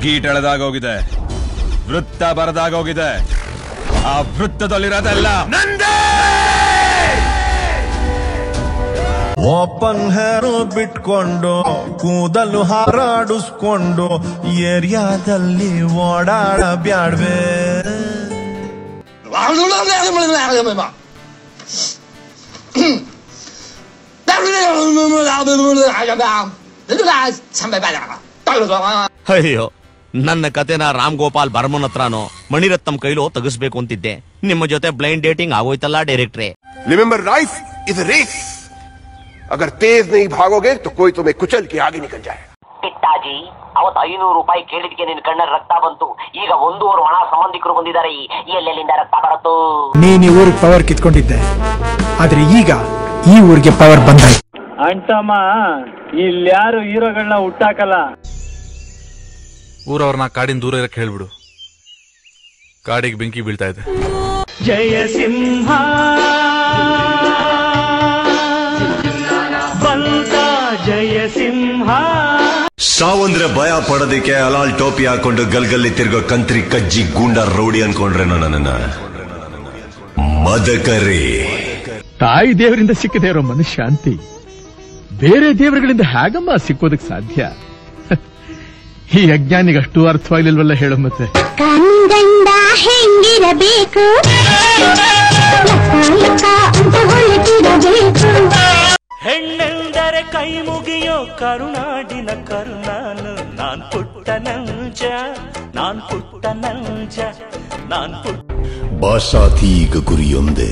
ಗೀಟ್ ಎಳೆದಾಗೋಗಿದೆ, ವೃತ್ತ ಬರದಾಗೋಗಿದೆ. ಆ ವೃತ್ತದಲ್ಲಿರೋದೆಲ್ಲ ನಂದೇ. ಓಪನ್ ಹೇರೋ ಬಿಟ್ಕೊಂಡು ಕೂದಲು ಹಾರಾಡಿಸ್ಕೊಂಡು ಏರಿಯಾದಲ್ಲಿ ಓಡಾಡ ಬ್ಯಾಡ್ವೆ. ಅಯ್ಯೋ, ನನ್ನ ಕತೆನ ರಾಮ್ ಗೋಪಾಲ್ ಬರ್ಮನ್ ಹತ್ರನೋ ಮಣಿರತ್ನಂ ಕೈಲೋ ತೆಗಿಸ್ಬೇಕು ಅಂತಿದ್ದೆ. ನಿಮ್ಮ ಜೊತೆ ಬ್ಲೈಂಡ್ ಡೇಟಿಂಗ್ ಆಗೋಯ್ತಲ್ಲ ಡೈರೆಕ್ಟ್ರೆ. Remember, life is a race. अगर तेज नहीं भागोगे तो कोई तुम्हें कुचल के आगे निकल जाए. ಪಿತ್ತಾಜಿ, ಅವತ್ತು 500 ರೂಪಾಯಿ ಕೇಳಿದ್ಕೆ ನಿನ್ ಕಣ್ಣಲ್ಲಿ ರಕ್ತ ಬಂತು. ಈಗ 1.5 ಹಣ ಸಂಬಂಧಿಕರು ಬಂದಿದ್ದಾರೆ. ಎಲ್ಲೆಲ್ಲಿಂದ ರಕ್ತ ಬರುತ್ತೋ? ನೀನ್ ಈ ಊರಿಗೆ ಪವರ್ ಕಿತ್ಕೊಂಡಿದ್ದೆ, ಆದ್ರೆ ಈಗ ಈ ಊರಿಗೆ ಪವರ್ ಬಂದಾಯ್ತು. ಅಂಟಮ್ಮ, ಇಲ್ಯಾರು ಹೀರೋಗಳನ್ನ ಹುಟ್ಟಾಕಲ್ಲ. ಊರವ್ರನ್ನ ಕಾಡಿನ ದೂರ ಇರಕ್ಕೆ ಹೇಳ್ಬಿಡು. ಕಾಡಿಗೆ ಬೆಂಕಿ ಬೀಳ್ತಾ ಇದೆ. ಜಯ ಸಿಂಹ ಬಂತ, ಜಯ ಸಿಂಹ. ಸಾವಂದ್ರೆ ಭಯ ಪಡೋದಿಕ್ಕೆ ಅಲಾಲ್ ಟೋಪಿ ಹಾಕೊಂಡು ಗಲ್ಗಲ್ಲಿ ತಿರ್ಗೋ ಕಂತ್ರಿ ಕಜ್ಜಿ ಗೂಂಡ ರೌಡಿ ಅನ್ಕೊಂಡ್ರೆ ನನ್ನ ಮದಕರಿ. ತಾಯಿ ದೇವರಿಂದ ಸಿಕ್ಕದೇ ಇರೋ ಮನುಷ್ಯಾಂತಿ ಬೇರೆ ದೇವರುಗಳಿಂದ ಹೇಗಮ್ಮ ಸಿಕ್ಕೋದಕ್ಕೆ ಸಾಧ್ಯ? ಈ ಅಜ್ಞಾನಿಗೆ ಅಷ್ಟು ಅರ್ಥವಾಗಿಲ್ವಲ್ಲ ಹೇಳೋ. ಮತ್ತೆ ಗಂಡ ಹೆಂಗಿರಬೇಕು, ಹೆಣ್ಣೆಂದರೆ ಕೈ ಮುಗಿಯೋ ಕರುನಾಡಿನ ಕರುಣಾನು. ನಾನ್ ಪುಟ್ಟ ನಂಜ, ನಾನ್ ಪುಟ್ಟ ನಂಜ, ನಾನ್ ಪುಟ್ಟ. ಭಾಷಾತಿ ಈಗ ಗುರಿಯೊಂದೇ,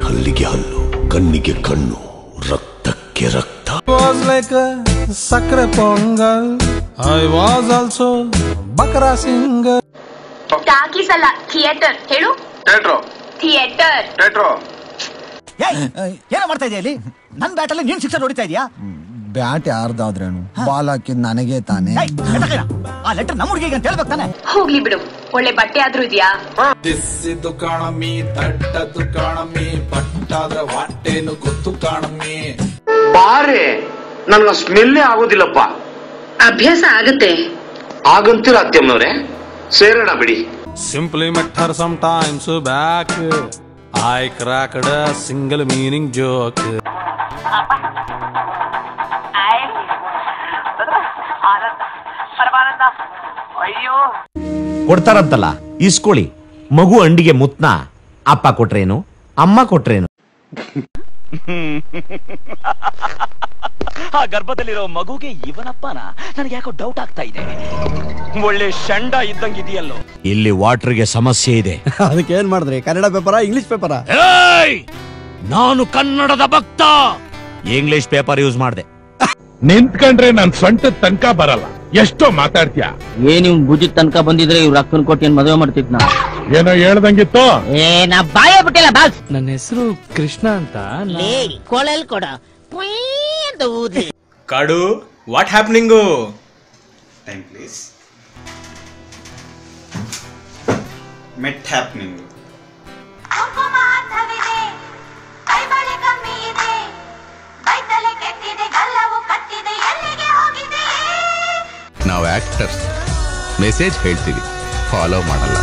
ಹಲ್ಲಿಗೆ ಹಲ್ಲು, ಕಣ್ಣಿಗೆ ಕಣ್ಣು, ರಕ್ತಕ್ಕೆ ರಕ್ತ. ವಾಸ್ ಲೈಕ್ ಸಕ್ಕರೆ ಪೊಂಗಲ್, ಐ ವಾಸ್ ಆಲ್ಸೋ ಬಕರಾ ಸಿಂಗರ್. ಟಾಕೀಸ್ ಅಲ್ಲ, ಥಿಯೇಟರ್ ಹೇಳು. ಥಿಯೇಟರ್. ಏನ ಮಾಡ್ತಾ ಇದೆಯಾ ಇಲ್ಲಿ? ನನ್ ಬ್ಯಾಟಲ್ಲಿ ನೀನ್ ಶಿಕ್ಷೆ ಹೊಡಿತಾ ಇದೀಯಾ? ಬ್ಯಾಟ್ ಯಾರ್ದಾದ್ರೇನು, ಬಾಲ್ ಹಾಕಿದ್ ನನಗೆ ತಾನೆ. ಆ ಲೆಟರ್ ನಮ್ಮ ಹುಡುಗಿಗೆ ಅಂತ ಹೇಳ್ಬೇಕು ತಾನೆ. ಹೋಗ್ಲಿ ಬಿಡು, ಒಳ್ಳೆ ಬಟ್ಟೆ ಆದ್ರೂ ಇದೆಯಾ? ದಿಸ್ಸಿದ್ದು ಕಾಣಮ್ಮಿ, ತಟ್ಟದ್ದು ಕಾಣಮ್ಮಿ, ಪಟ್ಟಾದ್ರ ವಾಟೇನು ಗೊತ್ತು ಕಾಣಮ್ಮಿ. ಬಾರೆ, ನನ್ಗ ಸ್ಮೆಲ್ಲೇ ಆಗೋದಿಲ್ಲಪ್ಪ. ಅಭ್ಯಾಸ ಆಗತ್ತೆ. ಆಗಂತೀರ ಅತ್ಯಮ್ಮನವ್ರೆ, ಸೇರೋಣ ಬಿಡಿ. Simply met her sometimes back. I cracked a single meaning joke. ಅಯ್ಯೋ, ಕೊಡ್ತಾರಂತಲ್ಲ, ಇಸ್ಕೊಳ್ಳಿ. ಮಗು ಅಂಡಿಗೆ ಮುತ್ನ ಅಪ್ಪ ಕೊಟ್ರೇನು, ಅಮ್ಮ ಕೊಟ್ರೇನು? ಆ ಗರ್ಭದಲ್ಲಿರೋ ಮಗುಗೆ ಇವನಪ್ಪನ? ನನಗೆ ಯಾಕೋ ಡೌಟ್ ಆಗ್ತಾ ಇದೆ. ಒಳ್ಳೆ ಶಂಡ ಇದ್ದಂಗಿದೆಯಲ್ಲೋ. ಇಲ್ಲಿ ವಾಟರ್ಗೆ ಸಮಸ್ಯೆ ಇದೆ. ಅದಕ್ಕೆ ಏನ್ ಮಾಡಿದ್ರಿ? ಕನ್ನಡ ಪೇಪರಾ, ಇಂಗ್ಲಿಷ್ ಪೇಪರಾ? ನಾನು ಕನ್ನಡದ ಭಕ್ತ. ಇಂಗ್ಲಿಷ್ ಪೇಪರ್ ಯೂಸ್ ಮಾಡಿದೆ. ನಿಂತ್ಕೊಂಡ್ರೆ ನನ್ ಸೊಂಟದ ತನಕ ಬರಲ್ಲ. ಎಷ್ಟೋ ಮಾತಾಡ್ತೀಯ. ನೀವು ಭುಜದ ತನಕ ಬಂದಿದ್ರೆ ಇವ್ರ ಅಕ್ಕನ ಕೊಟ್ಟು ಏನ್ ಮದುವೆ ಮಾಡ್ತಿದ್ ನಾ. ಏನೋ ಹೇಳ್ದಂಗಿತ್ತು. ನಾ ಬಾಯ ಬಿಟ್ಟಿಲ್ಲ ಬಾಸ್. ನನ್ನ ಹೆಸರು ಕೃಷ್ಣ ಅಂತ. ಕೊಳಲ್ ಕೊಡ ಕಾಡು, what happening? Time please. Met happening. ನಾವು ಆಕ್ಟರ್ಸ್, ಮೆಸೇಜ್ ಹೇಳ್ತೀವಿ, ಫಾಲೋ ಮಾಡಲ್ಲ.